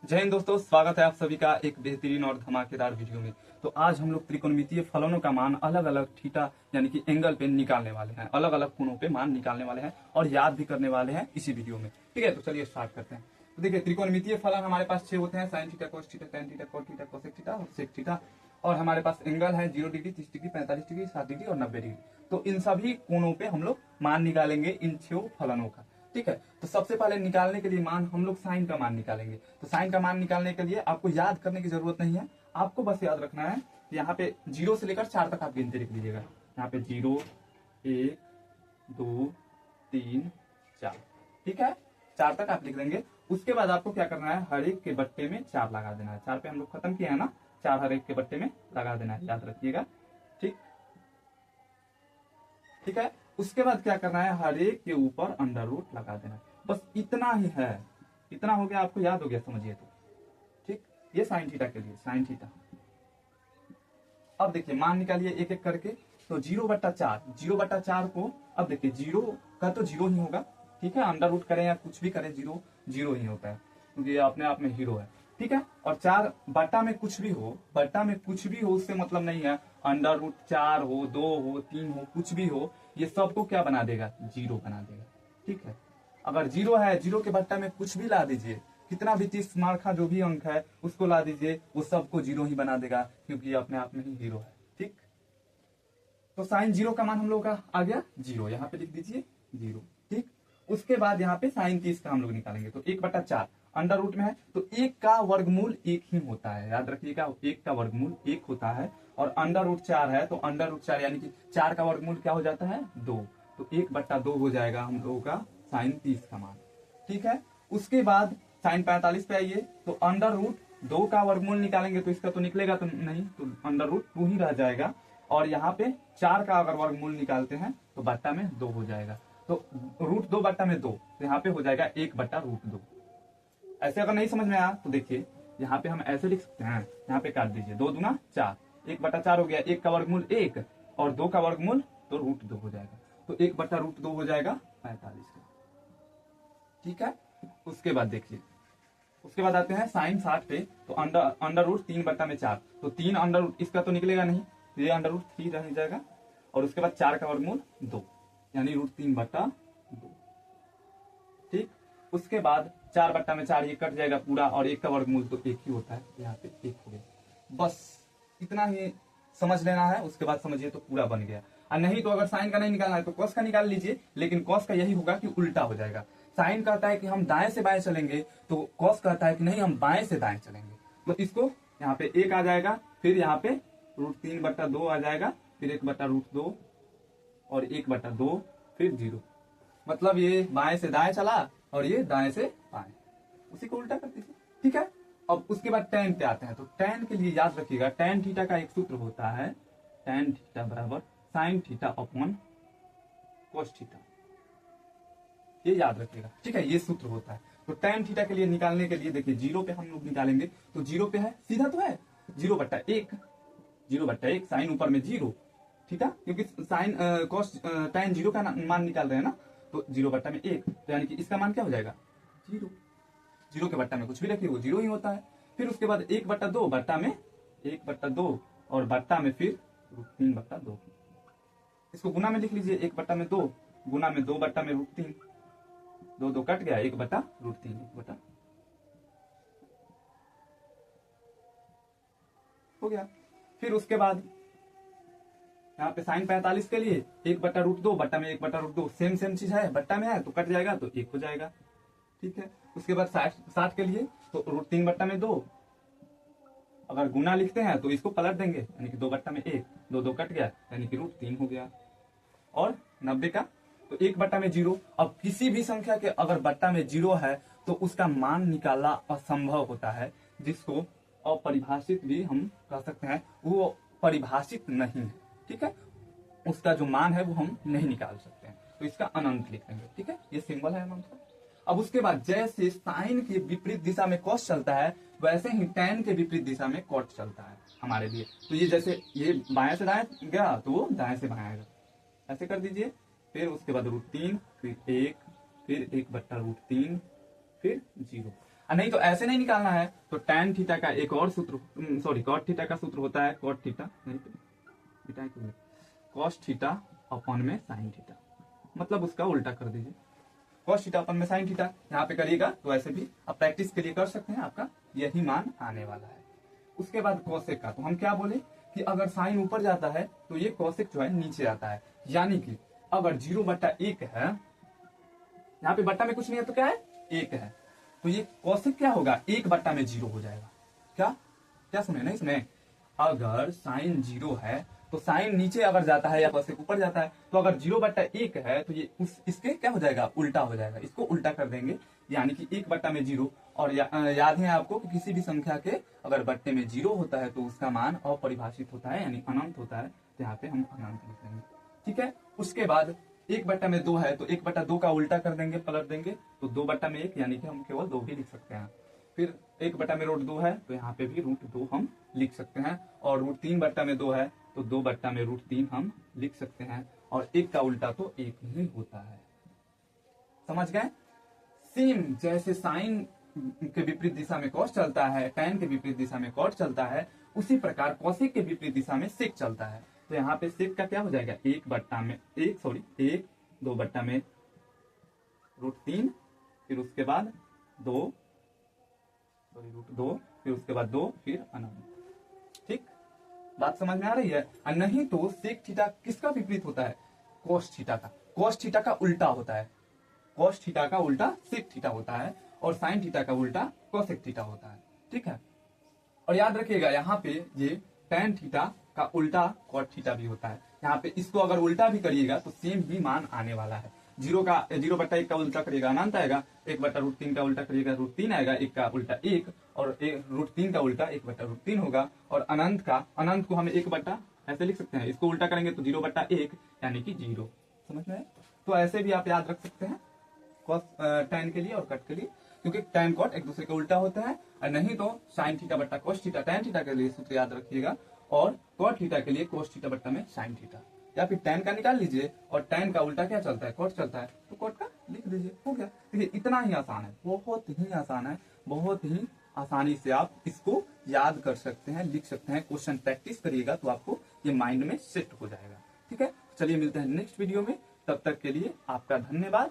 जय हिंद दोस्तों, स्वागत है आप सभी का एक बेहतरीन और धमाकेदार वीडियो में। तो आज हम लोग त्रिकोणमितीय फलनों का मान अलग अलग थीटा यानी कि एंगल पे निकालने वाले हैं, अलग अलग कोणों पे मान निकालने वाले हैं और याद भी करने वाले हैं इसी वीडियो में। ठीक है, तो चलिए स्टार्ट करते हैं। तो देखिए, त्रिकोणमितीय फलन हमारे पास 6 होते हैं, sine theta, cos theta, tan theta, cot theta, cosec theta और सेक थीटा। और हमारे पास एंगल है 0 डिग्री, 30 डिग्री, 45 डिग्री, 60 डिग्री और 90 डिग्री। तो इन सभी कोणों पे हम लोग मान निकालेंगे इन 6 फलनों का। ठीक है, तो सबसे पहले निकालने के लिए मान हम लोग साइन का मान निकालेंगे। तो साइन का मान निकालने के लिए आपको याद करने की जरूरत नहीं है, आपको बस याद रखना है यहाँ पे 0 से लेकर 4 तक आप गिनती लिख लीजिएगा। यहाँ पे 0, 1, 2, 3, 4। ठीक है, 4 तक आप लिख देंगे। उसके बाद आपको क्या करना है, हर एक के बट्टे में 4 लगा देना है। 4 पे हम लोग खत्म किए हैं ना, 4 हर एक के बट्टे में लगा देना है, याद रखिएगा। ठीक है, उसके बाद क्या करना है, हर एक के ऊपर अंडर रूट लगा देना है। बस इतना ही है, इतना हो गया, आपको याद हो गया, समझिए तो। ठीक, ये साइन थीटा के लिए, साइन थीटा। अब देखिए मान निकालिए एक एक करके। तो 0/4, 0/4 को अब देखिए 0 का तो 0 ही होगा। ठीक है, अंडर रूट करें या कुछ भी करें, 0 0 ही होता है क्योंकि ये अपने आप में हीरो है। ठीक है, और 4 बटा में कुछ भी हो, बटा में कुछ भी हो उससे मतलब नहीं है। अंडर रूट 4 हो, 2 हो, 3 हो, कुछ भी हो, ये सबको क्या बना देगा, 0 बना देगा। ठीक है, अगर 0 है, 0 के बट्टा में कुछ भी ला दीजिए, कितना भी 30 मार्क जो भी अंक है उसको ला दीजिए, वो सबको 0 ही बना देगा क्योंकि ये अपने आप में ही हीरो है। ठीक, तो साइन 0 का मान हम लोग का आ गया 0, यहाँ पे लिख दीजिए 0। ठीक, उसके बाद यहाँ पे साइन 30 का हम लोग निकालेंगे। तो 1/4 अंडर रूट में है, तो 1 का वर्गमूल 1 ही होता है, याद रखिएगा। 1 का वर्गमूल 1 होता है और अंडर रूट 4 है, तो अंडर रूट 4 यानी कि 4 का वर्गमूल क्या हो जाता है, 2। तो 1/2 हो जाएगा हम लोगों का साइन 30 का मान। ठीक है, उसके बाद साइन 45 पे आइए। तो अंडर रूट 2 का वर्गमूल निकालेंगे, तो इसका तो निकलेगा तो नहीं, तो अंडर रूट 2 ही रह जाएगा। और यहाँ पे 4 का अगर वर्गमूल निकालते हैं तो बट्टा में 2 हो जाएगा। तो रूट 2 बट्टा में 2, तो यहाँ पे हो जाएगा 1/√2। ऐसे अगर नहीं समझ में आया तो देखिए यहाँ पे हम ऐसे लिख सकते हैं, यहाँ पे काट दीजिए, 2 दूना 4, 1/4 हो गया। 1 का वर्गमूल 1 और 2 का वर्गमूल तो √2 हो जाएगा। तो 1/√2 हो जाएगा 45 का। ठीक है, उसके बाद देखिए, उसके बाद आते हैं साइन 60 पे। तो अंडर रूट 3/4, तो 3 अंडर रूट इसका तो निकलेगा नहीं, तो ये अंडर रूट 3 रह जाएगा। और उसके बाद 4 का वर्गमूल 2 यानी √3/2। ठीक, उसके बाद 4/4 ये कट जाएगा पूरा, और 1 का वर्गमूल तो 1 ही होता है, यहाँ पे 1 हो गया। बस इतना ही समझ लेना है, उसके बाद समझिए तो पूरा बन गया। और नहीं तो अगर साइन का नहीं निकालना है तो कॉस का निकाल लीजिए, लेकिन कॉस का यही होगा कि उल्टा हो जाएगा। साइन कहता है कि हम दाएं से बाएं चलेंगे, तो कॉस कहता है कि नहीं, हम बाएं से दाएं चलेंगे। तो इसको यहाँ पे 1 आ जाएगा, फिर यहाँ पे √3/2 आ जाएगा, फिर 1/√2 और 1/2, फिर 0। मतलब ये बाएं से दाएं चला और ये दाएं से बाएं, उसी को उल्टा कर दीजिए। ठीक है, अब उसके बाद tan पे आते हैं। तो tan के लिए याद रखिएगा, tan थीटा का एक सूत्र होता है, tan थीटा बराबर sine theta upon cos theta, ये याद रखिएगा। ठीक है, ये सूत्र होता है। तो tan थीटा के लिए निकालने के लिए देखिए 0 पे हम लोग निकालेंगे। तो 0 पे है, सीधा तो है, 0/1, 0/1 साइन ऊपर में 0। ठीक है, क्योंकि साइन कोस tan 0 का मान निकाल रहे हैं ना, तो 0/1, तो यानी कि इसका मान क्या हो जाएगा, 0। 0 के बट्टा में कुछ भी रखिए वो 0 ही होता है। फिर उसके बाद 1/2 बट्टा में 1/2 और बट्टा में फिर √3/2। इसको गुना में लिख लीजिए, 1/2 गुना में 2 बट्टा में √3, 2 2 कट गया, 1/√3 हो गया। फिर उसके बाद यहाँ पे साइन 45 के लिए 1/√2 बट्टा में 1/√2, सेम चीज है, बट्टा में है तो कट जाएगा, तो 1 हो जाएगा। ठीक है, उसके बाद 60 के लिए तो √3/2, अगर गुना लिखते हैं तो इसको पलट देंगे, यानी कि 2/1, 2 2 कट गया, यानी कि √3 हो गया। और 90 का तो 1/0। अब किसी भी संख्या के अगर बट्टा में 0 है तो उसका मान निकालना असंभव होता है, जिसको अपरिभाषित भी हम कह सकते हैं, वो परिभाषित नहीं है। ठीक है, उसका जो मान है वो हम नहीं निकाल सकते हैं, तो इसका अनंत लिख देंगे। ठीक है, ये सिंबल है अनंत का। अब उसके बाद जैसे साइन के विपरीत दिशा में कॉस चलता है, वैसे ही tan के विपरीत दिशा में कॉट चलता है हमारे लिए। तो ये जैसे ये बाएं से दाएं गया तो वो दाएं से बाएं आएगा, ऐसे कर दीजिए। फिर उसके बाद √3, फिर 1, फिर 1/√3, फिर 0। और नहीं तो ऐसे नहीं निकालना है तो tan थीटा का एक और सूत्र, सॉरी cot थीटा का सूत्र होता है cot थीटा नहीं cos थीटा अपन में sin थीटा, मतलब उसका उल्टा कर दीजिए, cos थीटा अपन में sin थीटा। यहाँ पे करिएगा तो ऐसे भी आप प्रैक्टिस के लिए कर सकते हैं, आपका यही मान आने वाला है। उसके बाद कोसेक का, तो हम क्या बोले कि अगर साइन ऊपर जाता है तो ये कोसेक जो है नीचे आता है, यानी कि अगर 0/1 है, यहाँ पे बट्टा में कुछ नहीं है तो क्या है 1 है, तो ये कोसेक क्या होगा 1/0 हो जाएगा। क्या क्या सुने नहीं सुने, अगर साइन 0 है तो साइन नीचे अगर जाता है या कोसेक ऊपर जाता है, तो अगर 0/1 है तो ये इसके क्या हो जाएगा उल्टा हो जाएगा, इसको उल्टा कर देंगे, यानी कि 1/0। और याद है आपको कि किसी भी संख्या के अगर बट्टे में 0 होता है तो उसका मान अपरिभाषित होता है, यानी अनंत होता है, तो यहाँ पे हम अनंत लिख देंगे। ठीक है, उसके बाद 1/2 है तो 1/2 का उल्टा कर देंगे, पलट देंगे, तो 2/1 यानी कि हम केवल 2 भी लिख सकते हैं। फिर 1/√2 है तो यहाँ पे भी √2 हम लिख सकते हैं, और √3/2 है तो 2/√3 हम लिख सकते हैं, और 1 का उल्टा तो 1 ही होता है। समझ गए? सेम जैसे साइन के विपरीत दिशा में कॉस चलता है, tan के विपरीत दिशा में कॉट चलता है, उसी प्रकार कोसेक के विपरीत दिशा में सेक चलता है। तो यहाँ पे सेक का क्या हो जाएगा 1 2/√3, फिर उसके बाद 2 फिर उसके बाद 2 फिर अनंत। ठीक, बात समझ में आ रही है? और नहीं तो सेक थीटा किसका विपरीत होता है, कोस थीटा का, कोस थीटा का उल्टा होता है, कोस थीटा का उल्टा सेक थीटा होता है, और साइन थीटा का उल्टा कोसेक थीटा होता है। ठीक है, और याद रखिएगा यहाँ पे ये tan थीटा का उल्टा cot थीटा भी होता है। यहाँ पे इसको अगर उल्टा भी करिएगा तो सेम ही मान आने वाला है। 0/1 का उल्टा करिएगा अनंत आएगा, 1/√3 का उल्टा करिएगा √3 आएगा, 1 का उल्टा 1, और √3 का उल्टा 1/√3 होगा, और अनंत को हम 1 ऐसे लिख सकते हैं, इसको उल्टा करेंगे तो 0/1 यानी कि 0। समझ में? तो ऐसे भी आप याद रख सकते हैं tan के लिए और कट के लिए, क्योंकि tan cot एक दूसरे के उल्टा होता है। और नहीं तो sin थीटा बट्टा cos थीटा tan थीटा के लिए सूत्र याद रखिएगा, और cot थीटा के लिए cos थीटा बट्टा में sin थीटा, या फिर tan का निकाल लीजिए और tan का उल्टा क्या चलता है cot चलता है, तो cot का लिख दीजिए, हो गया। देखिए इतना ही आसान है, बहुत ही आसान है, बहुत ही आसानी से आप इसको याद कर सकते हैं, लिख सकते हैं। क्वेश्चन प्रैक्टिस करिएगा तो आपको ये माइंड में सेट हो जाएगा। ठीक है, चलिए मिलते हैं नेक्स्ट वीडियो में, तब तक के लिए आपका धन्यवाद।